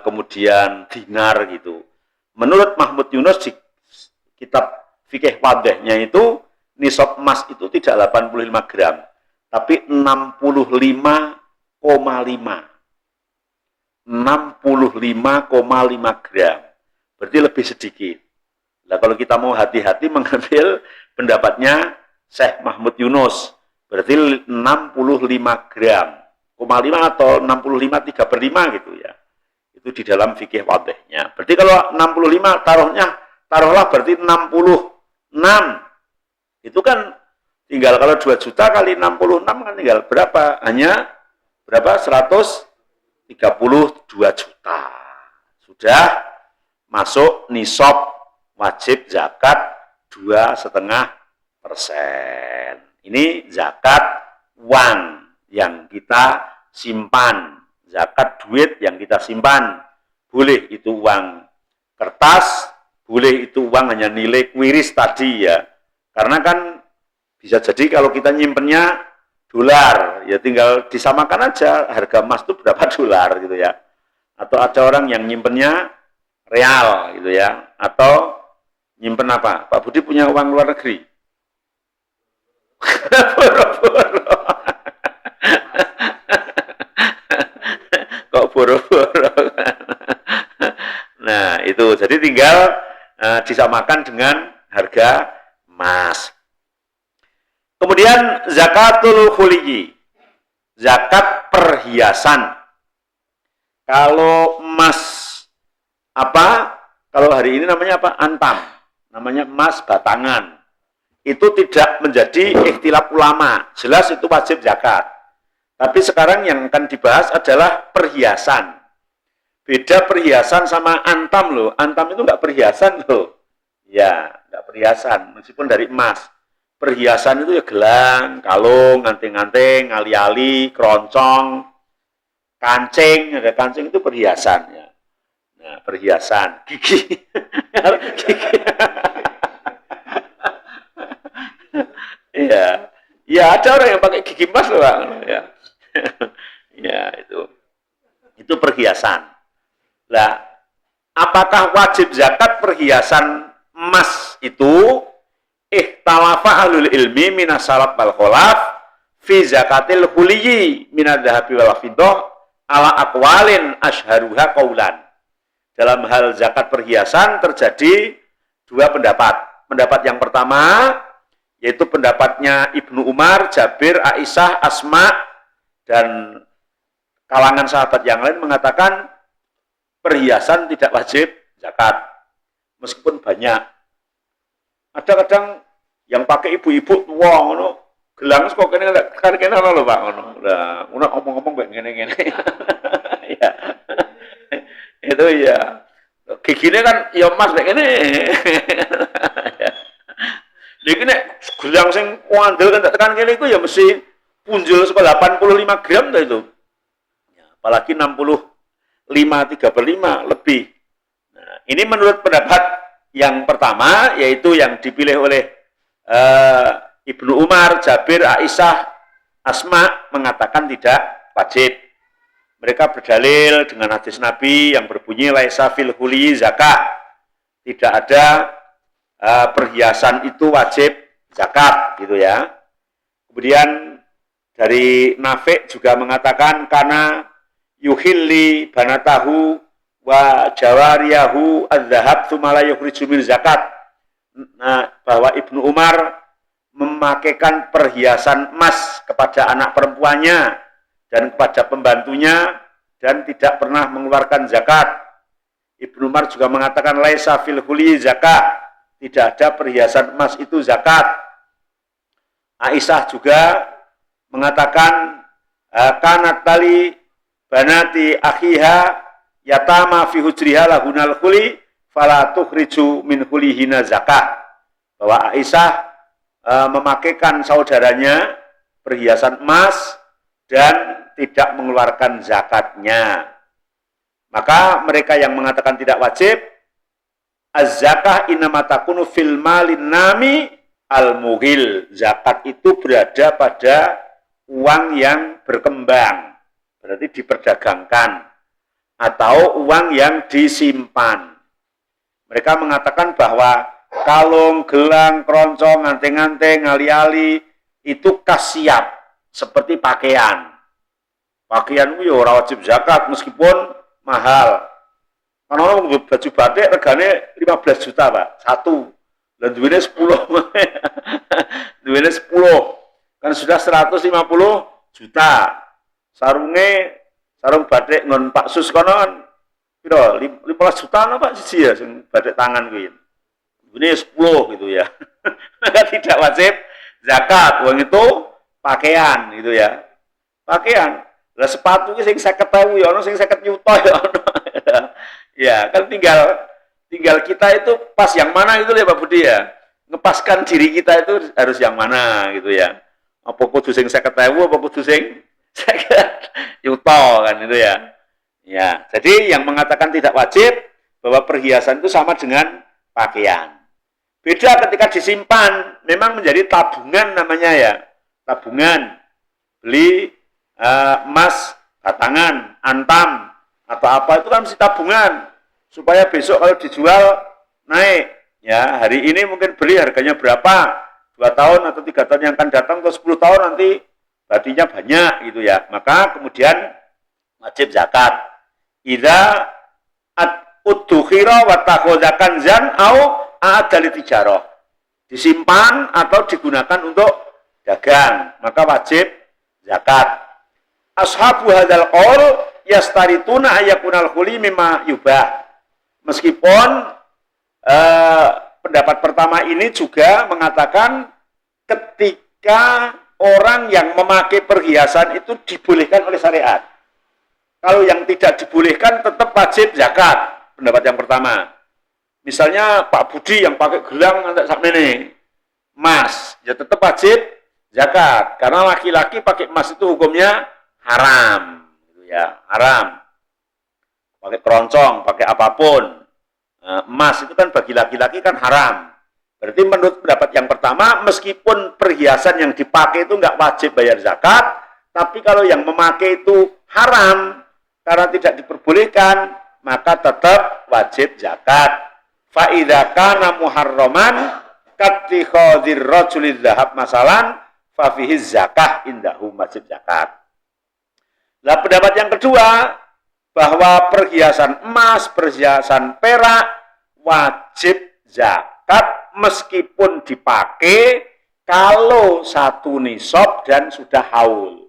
kemudian dinar gitu. Menurut Mahmud Yunus di kitab Fikih Wadihnya itu nisab emas itu tidak 85 gram, tapi 65,5. 65,5 gram. Berarti lebih sedikit. Nah, kalau kita mau hati-hati mengambil pendapatnya Syekh Mahmud Yunus, berarti 65 gram, 0,5 atau 65 3/5 gitu ya. Itu di dalam fikih wadihnya. Berarti kalau 65 taruhlah berarti 66. Itu kan tinggal kalau 2 juta kali 66 kan tinggal berapa? Hanya berapa? 132 juta. Sudah masuk nisab wajib zakat 2,5%. Ini zakat uang yang kita simpan. Zakat duit yang kita simpan, boleh itu uang kertas, boleh itu uang hanya nilai kuiris tadi ya. Karena kan bisa jadi kalau kita nyimpennya dolar, ya tinggal disamakan aja harga emas itu berapa dolar gitu ya. Atau ada orang yang nyimpennya real gitu ya. Atau nyimpen apa? Pak Budi punya uang luar negeri. Boro-boro. Boro-boro. Nah, itu jadi tinggal disamakan dengan harga emas. Kemudian zakatul khuliyyi, zakat perhiasan. Kalau emas apa? Kalau hari ini namanya apa? Antam. Namanya emas batangan. Itu tidak menjadi ikhtilaf ulama. Jelas itu wajib zakat. Tapi sekarang yang akan dibahas adalah perhiasan. Beda perhiasan sama antam loh. Antam itu enggak perhiasan loh. Ya, enggak perhiasan. Meskipun dari emas. Perhiasan itu ya gelang, kalung, anting-anting, ali-ali, keroncong, kancing. Ada kancing itu perhiasan. Ya. Nah, perhiasan. Gigi. Gigi. Ya. Ya, ada orang yang pakai gigi emas loh, Pak. Ya. Ya, itu perhiasan. Nah, apakah wajib zakat perhiasan emas itu? Ikhtalafa ahlul ilmi minas salaf wal kholaf fi zakatil khuliyyi minadz dzahabi wal fiddah ala aqwalin asyharuha qaulan. Dalam hal zakat perhiasan terjadi dua pendapat. Pendapat yang pertama yaitu pendapatnya Ibnu Umar, Jabir, Aisyah, Asma dan kalangan sahabat yang lain mengatakan perhiasan tidak wajib zakat meskipun banyak. Ada kadang yang pakai ibu-ibu tua ngono, gelang kok kene kene lho Pak ngono. Lah, ngono ngomong-ngomong kayak ngene-ngene. Ya. Itu ya. Gigine kan ya emas kayak ngene. Lha nek gelang sing wandel kan tekan kene iku ya mesti punjul saka 85 gram to itu. Ya, apalagi 65 3/5 lebih. Nah, ini menurut pendapat yang pertama yaitu yang dipilih oleh Ibnu Umar, Jabir, Aisyah, Asma mengatakan tidak wajib. Mereka berdalil dengan hadis Nabi yang berbunyi laisa fil huli zakat. Tidak ada perhiasan itu wajib zakat gitu ya. Kemudian dari Nafi' juga mengatakan karena yuhilli banatahu wa jawariyahu adzahab tsumma la yukhriju min zakat. Nah, bahwa Ibnu Umar memakaikan perhiasan emas kepada anak perempuannya dan kepada pembantunya dan tidak pernah mengeluarkan zakat. Ibnu Umar juga mengatakan laisa fil huli zakat, tidak ada perhiasan emas itu zakat. Aisyah juga mengatakan kanat tali banati akhiha yatama fi hujriha lahunal huli fala tukhriju min hulihina zakat. Bahwa Aisyah memakaikan saudaranya perhiasan emas dan tidak mengeluarkan zakatnya. Maka mereka yang mengatakan tidak wajib, az-zakah innama takunu fil malin nami al-mughil. Zakat itu berada pada uang yang berkembang, berarti diperdagangkan, atau uang yang disimpan. Mereka mengatakan bahwa kalung, gelang, keroncong, ngante-ngante, ngali-ali itu kas siap seperti pakaian. Pakaian itu ya ora wajib zakat meskipun mahal. Karena orang baju batik regane 15 juta, Pak. Satu. Dan duitnya 10. Duitnya 10. Kan sudah 150 juta. Sarung batik ngon Pak Sus kono kan piro? 15 juta no Pak siji ya sing batik tangan kuwi. Duitnya 10 gitu ya. Tidak wajib zakat. Uang itu pakaian gitu ya. Pakaian. Lah sepatu ki sing 50.000 ya ono sing 50 juta ya ono. Ya, kan tinggal kita itu pas yang mana itu ya Pak Budi ya. Ngepaskan diri kita itu harus yang mana gitu ya. Apa kudu sing 50.000 apa kudu sing 50 juta kan itu ya. Ya, jadi yang mengatakan tidak wajib bahwa perhiasan itu sama dengan pakaian. Beda ketika disimpan, memang menjadi tabungan namanya ya. Tabungan. Beli emas batangan, antam atau apa itu kan mesti tabungan supaya besok kalau dijual naik ya. Hari ini mungkin beli harganya berapa, 2 tahun atau 3 tahun yang akan datang atau 10 tahun nanti badinya banyak gitu ya, maka kemudian wajib zakat. Idza udkhira wa takhadha kanzan au a'dali tijarah, disimpan atau digunakan untuk dagang, maka wajib zakat. Ashabu hadzal qaul yastarituna ayakunal khuli mimma yubah. Meskipun pendapat pertama ini juga mengatakan ketika orang yang memakai perhiasan itu dibolehkan oleh syariat. Kalau yang tidak dibolehkan tetap wajib zakat. Pendapat yang pertama. Misalnya Pak Budi yang pakai gelang nanti sakmene emas, ya tetap wajib zakat. Karena laki-laki pakai emas itu hukumnya haram, gitu ya, haram. Pakai keroncong, pakai apapun, emas itu kan bagi laki-laki kan haram. Berarti menurut pendapat yang pertama, meskipun perhiasan yang dipakai itu nggak wajib bayar zakat, tapi kalau yang memakai itu haram karena tidak diperbolehkan, maka tetap wajib zakat. Fa idza kana muharraman katikhadir rajulil dzahab masalan fa fihi zakah indahu wajib zakat. Nah, pendapat yang kedua, bahwa perhiasan emas, perhiasan perak wajib zakat meskipun dipakai kalau 1 nisab dan sudah haul.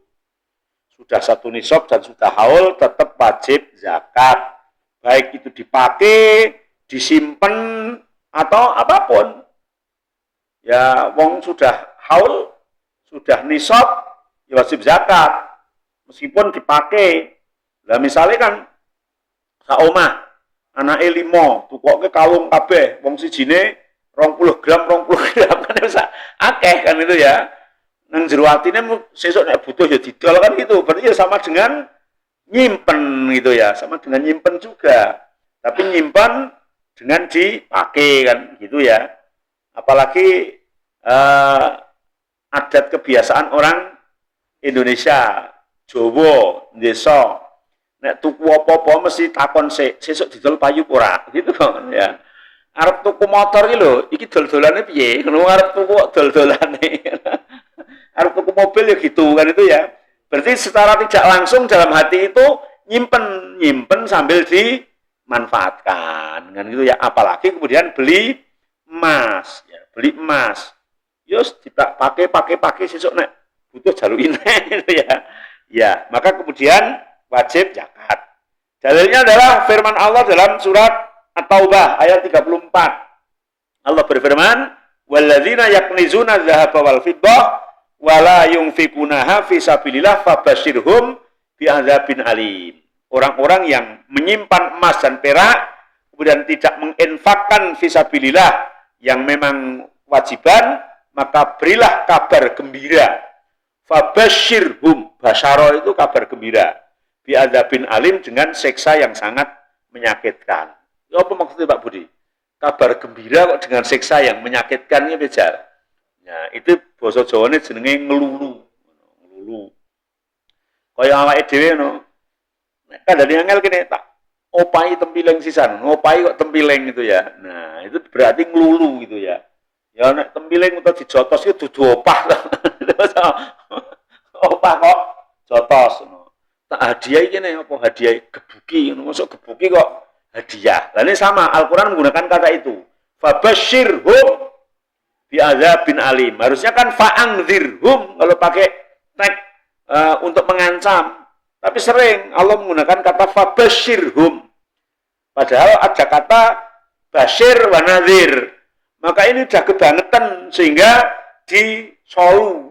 Sudah 1 nisab dan sudah haul tetap wajib zakat. Baik itu dipakai, disimpan atau apapun. ya wong sudah haul, sudah nisab, ya wajib zakat. Meskipun dipakai. Lah misalnya kan saomah anake 5, tukoke kalung kabeh, wong sijine 20 gram kan bisa akeh kan itu ya. Nang jero atine sesuk nek butuh ya didol kan gitu. Berarti ya sama dengan nyimpen gitu ya, sama dengan nyimpen juga. Tapi nyimpen dengan dipakai kan gitu ya. Apalagi adat kebiasaan orang Indonesia, Jawa, desa, nek tuku apa-apa mesti takon sesuk didol payu ora, gitu kan ya. Arep tuku motor iki lho, iki dol-dolane piye? Ngono arep tuku dol-dolane. Arep tuku mobil ya gitu kan itu ya. Berarti secara tidak langsung dalam hati itu nyimpen sambil dimanfaatkan kan gitu ya. Apalagi kemudian beli emas, ya, beli emas. Yus pakai sesuk nek butuh jaluk ini gitu ya. Ya, maka kemudian wajib zakat. Dalilnya adalah firman Allah dalam surat At-Taubah ayat 34. Allah berfirman, "Walladzina yaknizuna dzahaba wal fiddah wa la yunfikunaha fi sabilillah fabashshirhum bi'adzabin alim." Orang-orang yang menyimpan emas dan perak kemudian tidak menginfakkan fi sabilillah yang memang wajiban, maka berilah kabar gembira. Fabashshirhum, basyara itu kabar gembira. Bi'adzabin alim, dengan siksa yang sangat menyakitkan. Apa maksudnya Pak Budi? Kabar gembira kok dengan siksa yang menyakitkan ini beda. Nah, itu basa Jawane jenenge ngelulu. Ngelulu. Kaya awake dhewe no. Nek kandhane angel kene tak opahi tempiling sisan, opahi kok tempiling gitu ya. Nah, itu berarti ngelulu gitu ya. Ya nek tempiling utawa dijotos itu dudu opah. Opah kok jotos no. Tak hadiah kene apa hadiah gebuki ngono. Masuk gebuki kok hadiah. Lalu sama, Al-Quran menggunakan kata itu. Fabashshirhum bi'adzabin alim. Harusnya kan fa'angzirhum kalau pakai tag untuk mengancam. Tapi sering Allah menggunakan kata fabashshirhum. Padahal ada kata basyir wa nadhir. Maka ini udah kebangetan sehingga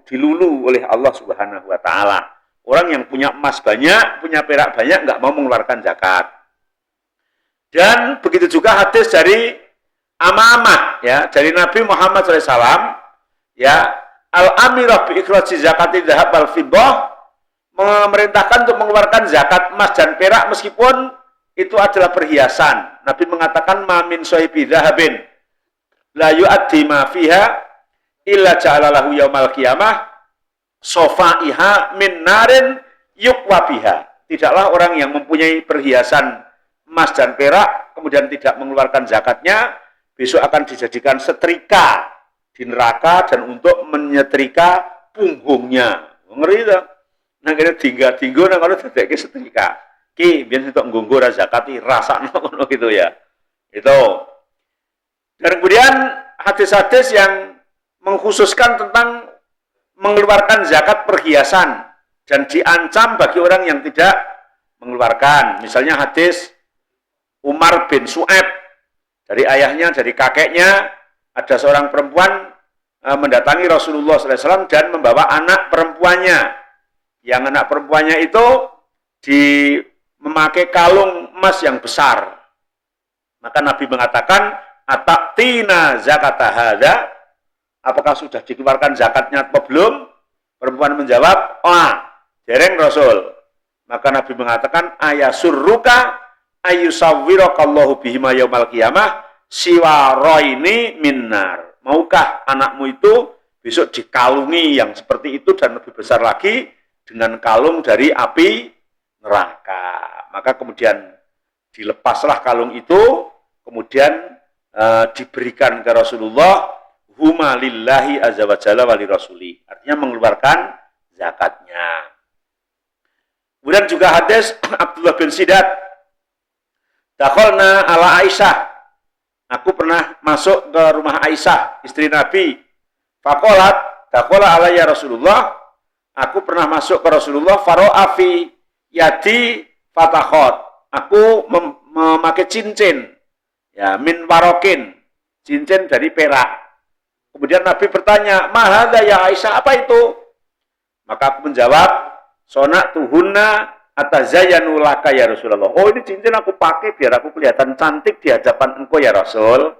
dilulu oleh Allah Subhanahu wa taala. Orang yang punya emas banyak, punya perak banyak enggak mau mengeluarkan zakat. Dan begitu juga hadis dari Amamah ya, dari Nabi Muhammad SAW ya, al-amirah bi ikhraji zakati dzahab wal fiddah, memerintahkan untuk mengeluarkan zakat emas dan perak meskipun itu adalah perhiasan. Nabi mengatakan ma min sahibi dzahabin la yu'addi ma fiha illa ja'alalahu yaumal qiyamah sofaiha min narin yukwa biha. Tidaklah orang yang mempunyai perhiasan emas dan perak, kemudian tidak mengeluarkan zakatnya, besok akan dijadikan setrika di neraka dan untuk menyetrika punggungnya. Ngeri itu. Nah, kira tinggal-tinggal, nah kalau tidak setrika. Ki, biar untuk nggunggu zakati, rasa ngono gitu ya. Itu. Dan kemudian hadis-hadis yang mengkhususkan tentang mengeluarkan zakat perhiasan dan diancam bagi orang yang tidak mengeluarkan. Misalnya hadis Umar bin Su'aib, dari ayahnya, dari kakeknya, ada seorang perempuan mendatangi Rasulullah SAW dan membawa anak perempuannya. Yang anak perempuannya itu memakai kalung emas yang besar. Maka Nabi mengatakan, "Ataktina zakata hadza?" Apakah sudah dikeluarkan zakatnya atau belum? Perempuan menjawab, "Oh, dereng Rasul." Maka Nabi mengatakan, "Ayasurruka ayyusawwirakallahu bihima yaumal qiyamah siwaraini minnar." Maukah anakmu itu besok dikalungi yang seperti itu dan lebih besar lagi dengan kalung dari api neraka. Maka kemudian dilepaslah kalung itu, kemudian diberikan ke Rasulullah, huma lillahi azza wa jalla wa li rasuli. Artinya mengeluarkan zakatnya. Kemudian juga hadis Abdullah bin Sidat, dakhalna ala Aisyah. Aku pernah masuk ke rumah Aisyah, istri Nabi. Faqalat, dakhala alayya Rasulullah. Aku pernah masuk ke Rasulullah, faro'a fi yadi fatakhot. Aku memakai cincin, ya, min warokin, cincin dari perak. Kemudian Nabi bertanya, "Mahadza ya Aisyah, apa itu?" Maka aku menjawab, "Sonak tuhunna atazayyanu laka ya Rasulullah." Oh, ini cincin aku pakai biar aku kelihatan cantik di hadapan engkau ya Rasul.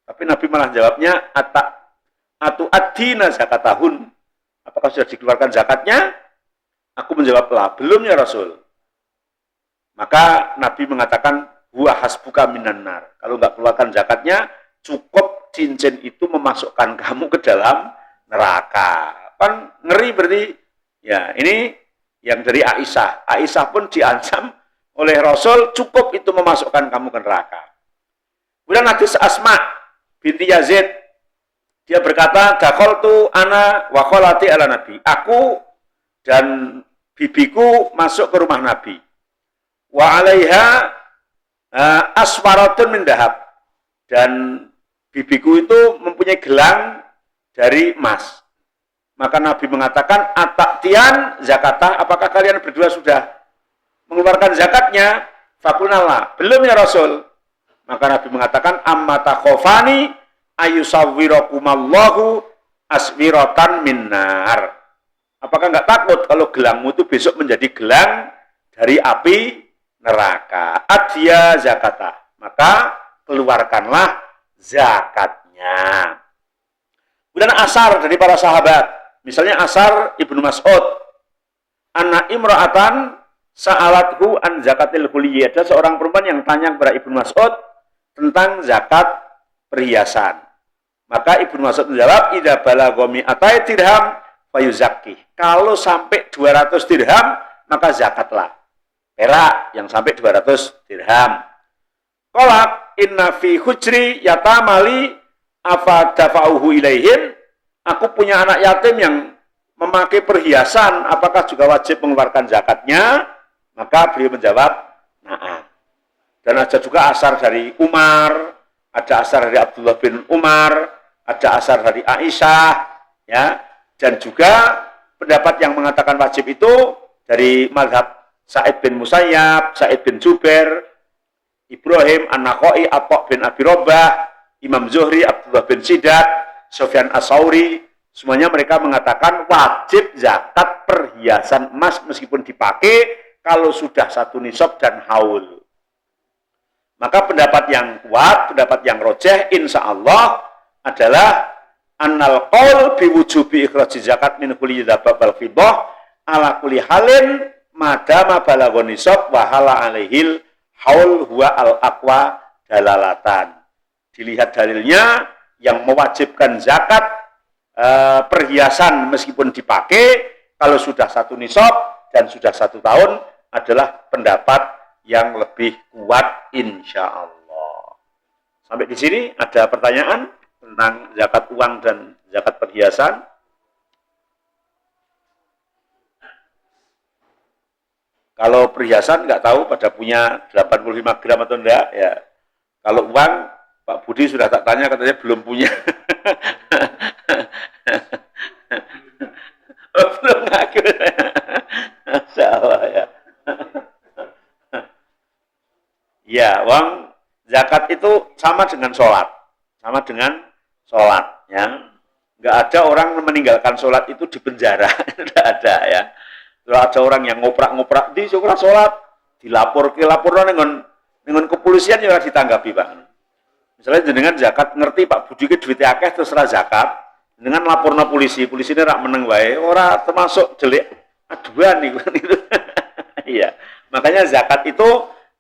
Tapi Nabi malah jawabnya, "Atu adina zakatahun." Apakah sudah dikeluarkan zakatnya? Aku menjawab, "Lah, belum ya Rasul." Maka Nabi mengatakan, "Huwa hasbuka minan nar." Kalau nggak keluarkan zakatnya, cukup cincin itu memasukkan kamu ke dalam neraka. Kan ngeri berarti. Ya, ini yang dari Aisyah. Aisyah pun diancam oleh Rasul, cukup itu memasukkan kamu ke neraka. Kemudian hadis Asma binti Yazid, dia berkata, "Dakhaltu ana wa kholati ala Nabi." Aku dan bibiku masuk ke rumah Nabi. Wa alaiha aswaratun min dahab. Dan bibiku itu mempunyai gelang dari emas. Maka Nabi mengatakan, "Ataktian zakatah, apakah kalian berdua sudah mengeluarkan zakatnya?" Fakulnallah, "Belum ya Rasul." Maka Nabi mengatakan, "Amma takhofani ayusawwirakumallahu aswiratan minnar." Apakah nggak takut kalau gelangmu itu besok menjadi gelang dari api neraka? Adya zakatah, maka keluarkanlah zakatnya. Kemudian asar dari para sahabat. Misalnya asar Ibnu Mas'ud. Anna imra'atan sa'alathu an zakatil huliyah. Ada seorang perempuan yang tanya kepada Ibnu Mas'ud tentang zakat perhiasan. Maka Ibnu Mas'ud menjawab, "Idza balagha mi'atai dirham fayuzakki." Kalau sampai 200 dirham, maka zakatlah. Perak yang sampai 200 dirham. Qala inna fi hujri yatamali afa dafa'uhu ilaihim. Aku punya anak yatim yang memakai perhiasan, apakah juga wajib mengeluarkan zakatnya? Maka beliau menjawab, "Na'am." Dan ada juga asar dari Umar, ada asar dari Abdullah bin Umar, ada asar dari Aisyah, ya, dan juga pendapat yang mengatakan wajib itu dari mazhab Sa'id bin Musayyab, Sa'id bin Jubair, Ibrahim An-Nakhai, Atha bin Abi Rabah, Imam Zuhri, Abdullah bin Sidat, Sufyan As-Tsauri, semuanya mereka mengatakan wajib zakat perhiasan emas meskipun dipakai kalau sudah satu nisab dan haul. Maka pendapat yang kuat, pendapat yang rojeh, insya Allah adalah annal qaul biwujubi ikhraj zakat min kulli dzahab wal fiddah ala kulli halin madama balagha nisab wa hala alaihil haul huwa al aqwa dalalatan. Dilihat dalilnya yang mewajibkan zakat perhiasan meskipun dipakai kalau sudah satu nisab dan sudah 1 tahun adalah pendapat yang lebih kuat insya Allah. Sampai di sini ada pertanyaan tentang zakat uang dan zakat perhiasan? Kalau perhiasan nggak tahu pada punya 85 gram atau enggak ya. Kalau uang Pak Budi sudah tak tanya, katanya belum punya. Belum ngaku. Masya Allah ya. Ya, uang zakat itu sama dengan sholat. Sama dengan sholat. Ya. Nggak ada orang meninggalkan sholat itu di penjara. Nggak ada ya. Kalau ada orang yang ngoprak-ngoprak di sholat, dilapor dengan kepolisian juga ditanggapi Pak. Misalnya jenengan zakat ngerti Pak Budi ke duit akeh terus ra zakat, dengan laporna polisi, polisi ini rak meneng wae, ora termasuk delik aduan nih. Iya. Makanya zakat itu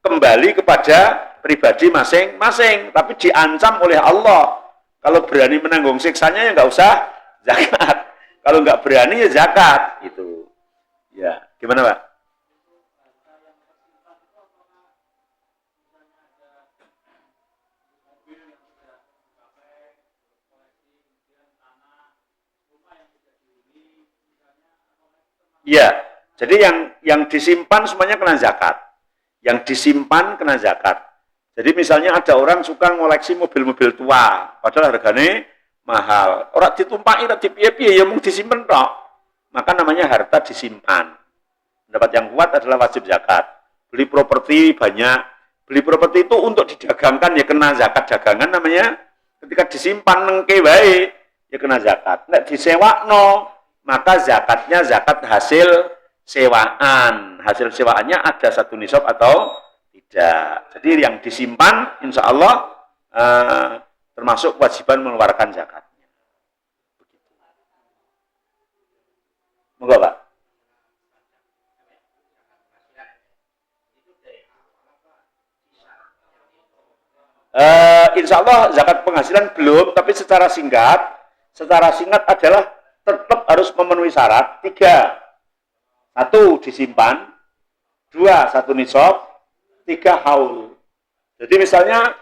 kembali kepada pribadi masing-masing, tapi diancam oleh Allah. Kalau berani menanggung siksanya ya nggak usah zakat. Kalau nggak berani ya zakat itu. Ya, gimana Pak? Iya, jadi yang disimpan semuanya kena zakat. Yang disimpan kena zakat. Jadi misalnya ada orang suka ngoleksi mobil-mobil tua, padahal harganya mahal. Orang ditumpaki, orang dipiye-piye, ya mung disimpan tok. Maka namanya harta disimpan. Pendapat yang kuat adalah wajib zakat. Beli properti banyak. Beli properti itu untuk didagangkan, ya kena zakat dagangan namanya. Ketika disimpan nengke baik, ya kena zakat. Nek disewakno, maka zakatnya zakat hasil sewaan. Hasil sewaannya ada 1 nisab atau tidak. Jadi yang disimpan insya Allah termasuk kewajiban mengeluarkan zakatnya. Monggo Pak. Insya Allah zakat penghasilan belum, tapi secara singkat adalah tetap harus memenuhi syarat 3. 1 disimpan, 2 1 nisab, 3 haul. Jadi misalnya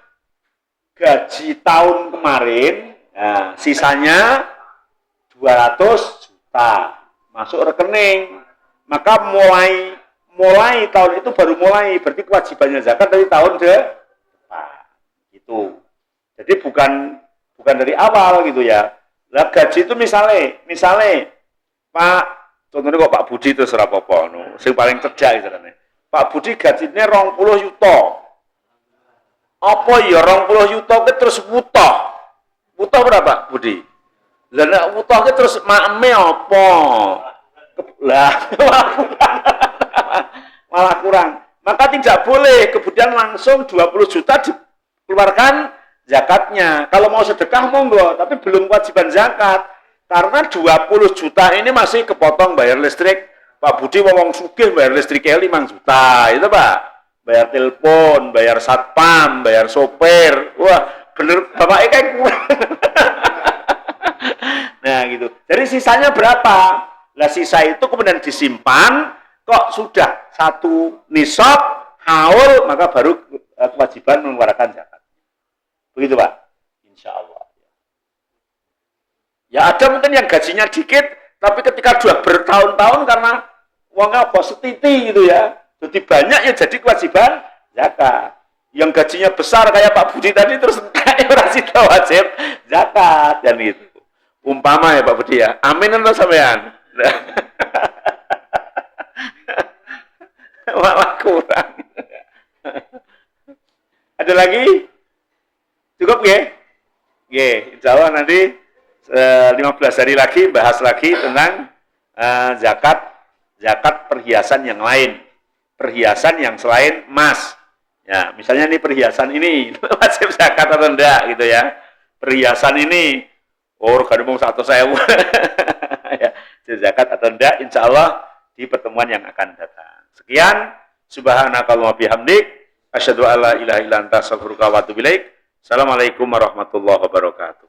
gaji tahun kemarin, nah, sisanya 200 juta masuk rekening, maka mulai tahun itu baru mulai, berarti kewajibannya zakat dari tahun depan. Gitu. Jadi bukan dari awal gitu ya. Lah gaji itu misalnya Pak, contohnya kok Pak Budi itu serapopo, sing paling cerdas gitu kan. Pak Budi gajinya 20 juta. Apa ya 20 juta ke terus wutoh. Wutoh berapa Budi? Lah nek wutoh ke terus makme apa? Lah malah kurang. Maka tidak boleh kemudian langsung 20 juta dikeluarkan zakatnya. Kalau mau sedekah monggo, tapi belum kewajiban zakat. Karena 20 juta ini masih kepotong bayar listrik. Pak Budi wong sugih bayar listriknya 5 juta, itu Pak. Bayar telepon, bayar satpam, bayar sopir. Wah, bener Bapak kan kurang. Nah, gitu. Jadi sisanya berapa? Lah sisa itu kemudian disimpan, kok sudah 1 nisab, haul, maka baru kewajiban mengeluarkan zakat. Begitu Pak? Insya Allah. Ya ada mungkin yang gajinya dikit, tapi ketika sudah bertahun-tahun karena uangnya apa setiti gitu ya, jadi banyak ya jadi kewajiban zakat. Yang gajinya besar kayak Pak Budi tadi terus kayak rasi wajib zakat dan itu. Umpama ya Pak Budi ya, amin atau sampean? Malah kurang. Ada lagi? Cukup ya? Ya, insya Allah nanti 15 hari lagi bahas lagi tentang zakat perhiasan yang lain, perhiasan yang selain emas. Ya, misalnya ini perhiasan ini wajib zakat atau enggak gitu ya. Perhiasan ini regane mung 100.000. Ya, zakat atau enggak insya Allah di pertemuan yang akan datang. Sekian, subhanakallahumma bihamdik, asyhadu alla ilaha illa anta astaghfiruka wa atubu ilaik. Assalamualaikum warahmatullahi wabarakatuh.